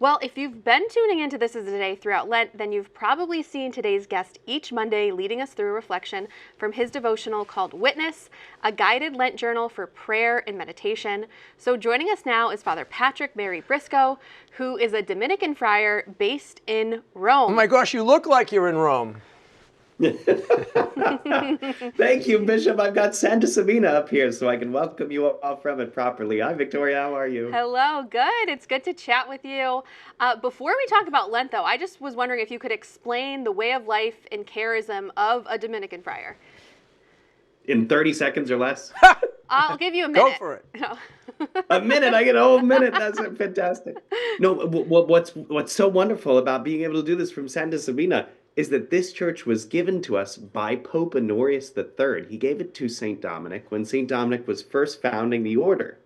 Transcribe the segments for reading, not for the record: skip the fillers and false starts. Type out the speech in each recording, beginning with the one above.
Well, if you've been tuning into This Is the Day throughout Lent, then you've probably seen today's guest each Monday leading us through a reflection from his devotional called Witness, a guided Lent journal for prayer and meditation. So joining us now is Father Patrick Mary Briscoe, who is a Dominican friar based in Rome. Oh my gosh, you look like you're in Rome. Thank you, Bishop. I've got Santa Sabina up here so I can welcome you all from it properly. Hi, Victoria. How are you? Hello. Good. It's good to chat with you. Before we talk about Lent, though, I just was wondering if you could explain the way of life and charism of a Dominican friar. In 30 seconds or less? I'll give you a minute. Go for it. No. A minute. I get a whole minute. That's fantastic. No, what's so wonderful about being able to do this from Santa Sabina is that this church was given to us by Pope Honorius III. He gave it to St. Dominic when St. Dominic was first founding the order.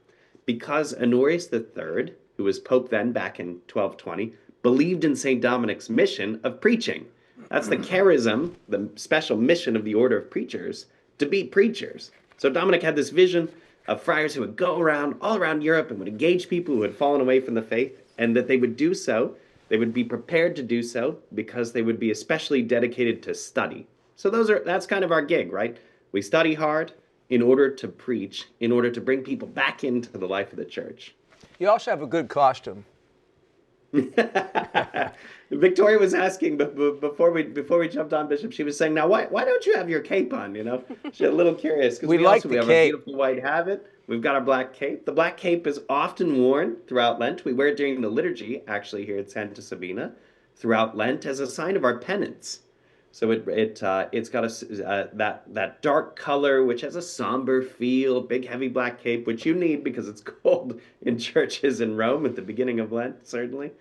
Because Honorius III, who was Pope then back in 1220, believed in St. Dominic's mission of preaching. That's the charism, the special mission of the order of preachers, to be preachers. So Dominic had this vision of friars who would go around, all around Europe, and would engage people who had fallen away from the faith, and that they would do so. They would be prepared to do so because they would be especially dedicated to study. So that's kind of our gig, right? We study hard in order to preach, in order to bring people back into the life of the church. You also have a good costume. Victoria was asking before we jumped on, Bishop. She was saying, "Now, why don't you have your cape on?" You know, she's a little curious because We like the have cape. a beautiful white habit. We've got our black cape. The black cape is often worn throughout Lent. We wear it during the liturgy, actually, here at Santa Sabina, throughout Lent as a sign of our penance. So it's got that dark color, which has a somber feel, big heavy black cape, which you need because it's cold in churches in Rome at the beginning of Lent, certainly.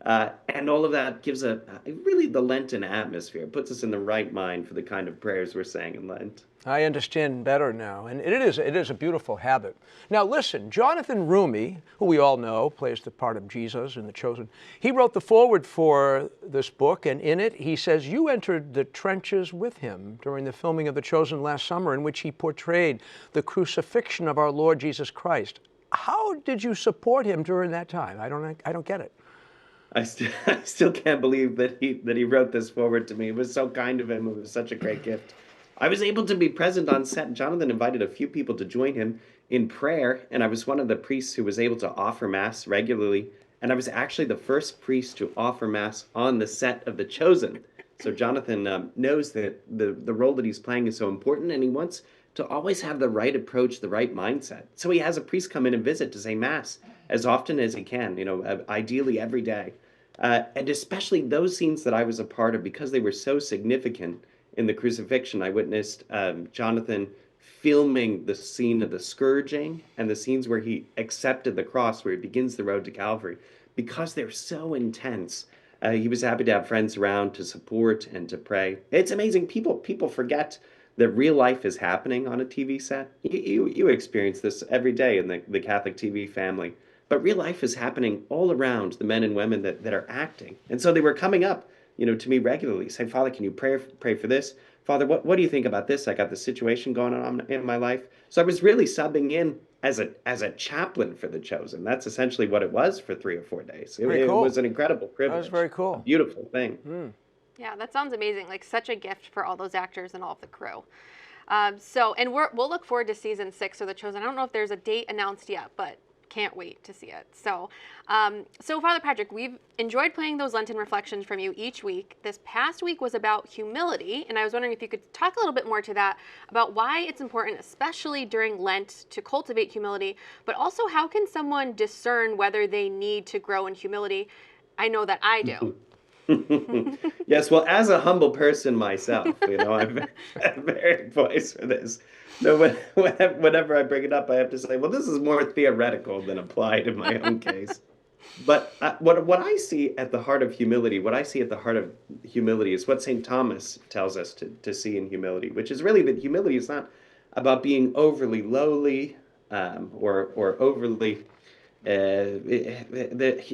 And all of that gives really the Lenten atmosphere. It puts us in the right mind for the kind of prayers we're saying in Lent. I understand better now, and it is a beautiful habit. Now listen, Jonathan Roumie, who we all know plays the part of Jesus in The Chosen, he wrote the foreword for this book, and in it he says you entered the trenches with him during the filming of The Chosen last summer, in which he portrayed the crucifixion of our Lord Jesus Christ. How did you support him during that time? I don't get it. I still can't believe that he wrote this forward to me. It was so kind of him. It was such a great gift. I was able to be present on set. Jonathan invited a few people to join him in prayer, and I was one of the priests who was able to offer Mass regularly. And I was actually the first priest to offer Mass on the set of The Chosen. So Jonathan knows that the role that he's playing is so important, and he wants to always have the right approach, the right mindset. So he has a priest come in and visit to say Mass as often as he can, ideally every day. And especially those scenes that I was a part of, because they were so significant in the crucifixion. I witnessed Jonathan filming the scene of the scourging and the scenes where he accepted the cross, where he begins the road to Calvary. Because they're so intense, he was happy to have friends around to support and to pray. It's amazing. People forget that real life is happening on a TV set. You experience this every day in the Catholic TV family. But real life is happening all around the men and women that are acting. And so they were coming up, to me regularly, say, "Father, can you pray for this? Father, what do you think about this? I got this situation going on in my life." So I was really subbing in as a chaplain for The Chosen. That's essentially what it was for 3 or 4 days. It Cool. was an incredible privilege. That was very cool. A beautiful thing. Yeah, that sounds amazing. Like such a gift for all those actors and all of the crew. And we'll look forward to season 6 of The Chosen. I don't know if there's a date announced yet, but can't wait to see it. So Father Patrick, we've enjoyed playing those Lenten reflections from you each week. This past week was about humility, and I was wondering if you could talk a little bit more to that, about why it's important, especially during Lent, to cultivate humility, but also how can someone discern whether they need to grow in humility? I know that I do. Yes, well, as a humble person myself, I'm very poised for this. No, whenever I bring it up, I have to say, well, this is more theoretical than applied in my own case. But what I see at the heart of humility, is what St. Thomas tells us to see in humility, which is really that humility is not about being overly lowly or overly.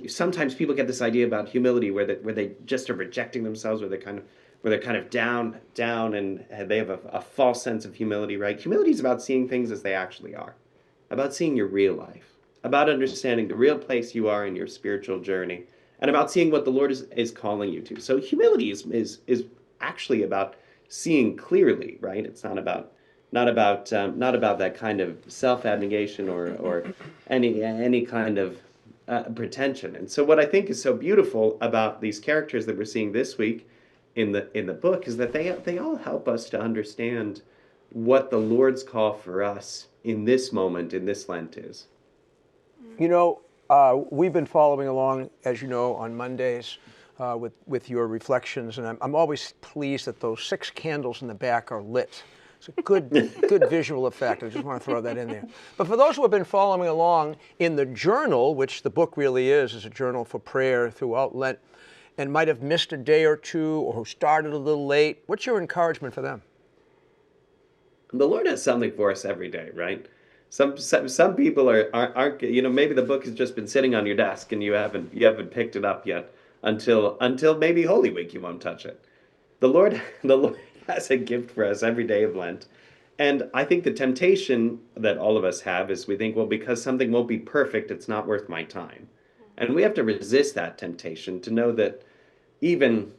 Sometimes people get this idea about humility where they just are rejecting themselves, where they're kind of down, and they have a false sense of humility, right? Humility is about seeing things as they actually are, about seeing your real life, about understanding the real place you are in your spiritual journey, and about seeing what the Lord is calling you to. So humility is actually about seeing clearly, right? It's not about that kind of self-abnegation or any kind of pretension. And so what I think is so beautiful about these characters that we're seeing this week in the book is that they all help us to understand what the Lord's call for us in this moment, in this Lent is. You know, we've been following along, as you know, on Mondays with your reflections, and I'm always pleased that those 6 candles in the back are lit. It's a good visual effect. I just want to throw that in there. But for those who have been following along in the journal, which the book really is a journal for prayer throughout Lent, and might have missed a day or two, or who started a little late, what's your encouragement for them? The Lord has something for us every day, right? Some people aren't, you know, maybe the book has just been sitting on your desk and you haven't picked it up yet until maybe Holy Week you won't touch it. The Lord has a gift for us every day of Lent. And I think the temptation that all of us have is we think, well, because something won't be perfect, it's not worth my time. And we have to resist that temptation to know that even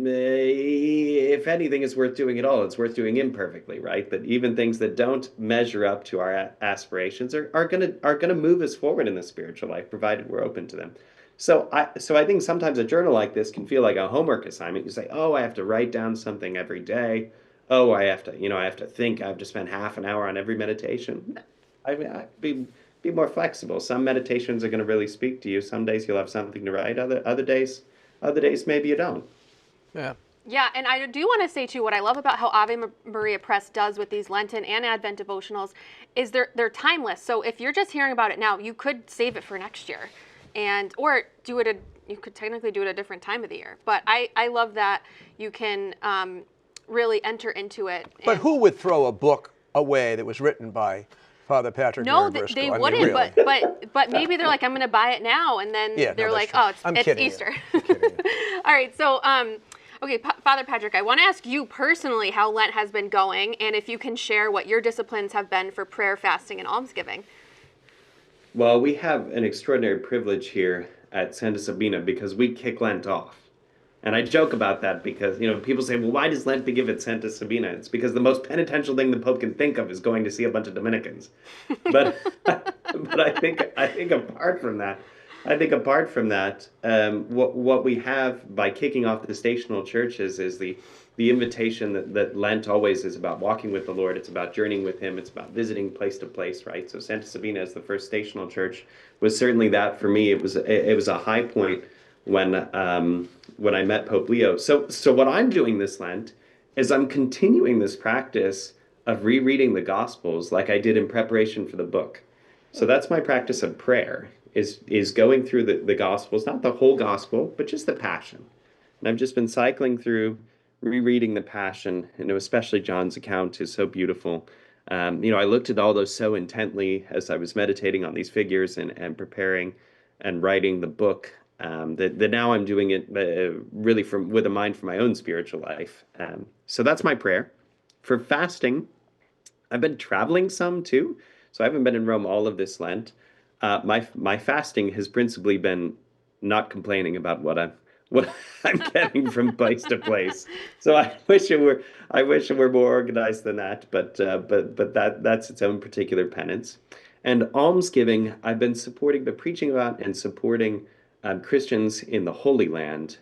if anything is worth doing at all, it's worth doing imperfectly, right? That even things that don't measure up to our aspirations are gonna move us forward in the spiritual life, provided we're open to them. So I think sometimes a journal like this can feel like a homework assignment. You say, oh, I have to write down something every day. Oh, I have to think. I have to spend half an hour on every meditation. I mean, be more flexible. Some meditations are going to really speak to you. Some days you'll have something to write. Other days maybe you don't. Yeah. Yeah, and I do want to say too, what I love about how Ave Maria Press does with these Lenten and Advent devotionals is they're timeless. So if you're just hearing about it now, you could save it for next year, or do it. You could technically do it a different time of the year. But I love that you can really enter into it. But who would throw a book away that was written by Father Patrick Mary Briscoe? They I mean, wouldn't, really. but maybe they're like, I'm going to buy it now, and then they're like, true. oh, I'm it's kidding Easter. I'm kidding you. All right, so okay, Father Patrick, I want to ask you personally how Lent has been going, and if you can share what your disciplines have been for prayer, fasting, and almsgiving. Well, we have an extraordinary privilege here at Santa Sabina because we kick Lent off. And I joke about that because, you know, people say, well, why does Lent begin at Santa Sabina? It's because the most penitential thing the Pope can think of is going to see a bunch of Dominicans. But but I think apart from that, what we have by kicking off the stational churches is the invitation that Lent always is about walking with the Lord. It's about journeying with Him. It's about visiting place to place, right? So Santa Sabina as the first stational church was certainly that for me. It was a high point when I met Pope Leo. So what I'm doing this Lent is I'm continuing this practice of rereading the Gospels like I did in preparation for the book. So that's my practice of prayer, is going through the Gospels, not the whole Gospel, but just the Passion. And I've just been cycling through, rereading the Passion, and especially John's account is so beautiful. I looked at all those so intently as I was meditating on these figures and preparing and writing the book. That now I'm doing it really with a mind for my own spiritual life. So that's my prayer. For fasting, I've been traveling some too, so I haven't been in Rome all of this Lent. My fasting has principally been not complaining about what I'm getting from place to place. So I wish it were more organized than that. But that's its own particular penance. And almsgiving, I've been preaching about and supporting Christians in the Holy Land.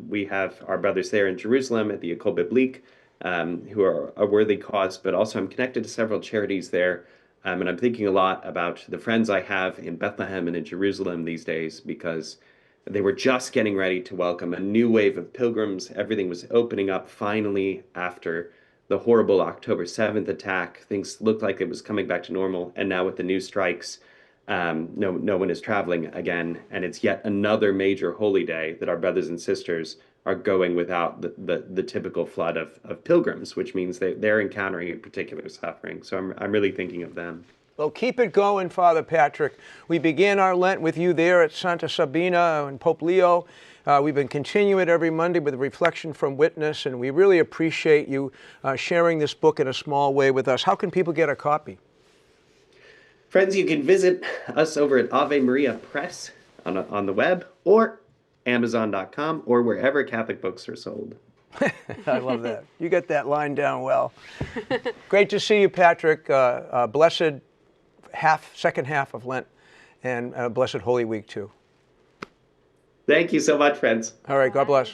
We have our brothers there in Jerusalem at the École Biblique, who are a worthy cause, but also I'm connected to several charities there. And I'm thinking a lot about the friends I have in Bethlehem and in Jerusalem these days, because they were just getting ready to welcome a new wave of pilgrims. Everything was opening up finally after the horrible October 7th attack. Things looked like it was coming back to normal. And now with the new strikes, no one is traveling again. And it's yet another major holy day that our brothers and sisters are going without the typical flood of pilgrims, which means they're encountering a particular suffering. So I'm really thinking of them. Well, keep it going, Father Patrick. We began our Lent with you there at Santa Sabina and Pope Leo. We've been continuing it every Monday with a reflection from Witness, and we really appreciate you sharing this book in a small way with us. How can people get a copy? Friends, you can visit us over at Ave Maria Press on the web, or Amazon.com, or wherever Catholic books are sold. I love that. You get that line down well. Great to see you, Patrick. Blessed second half of Lent, and blessed Holy Week, too. Thank you so much, friends. All right, God bless.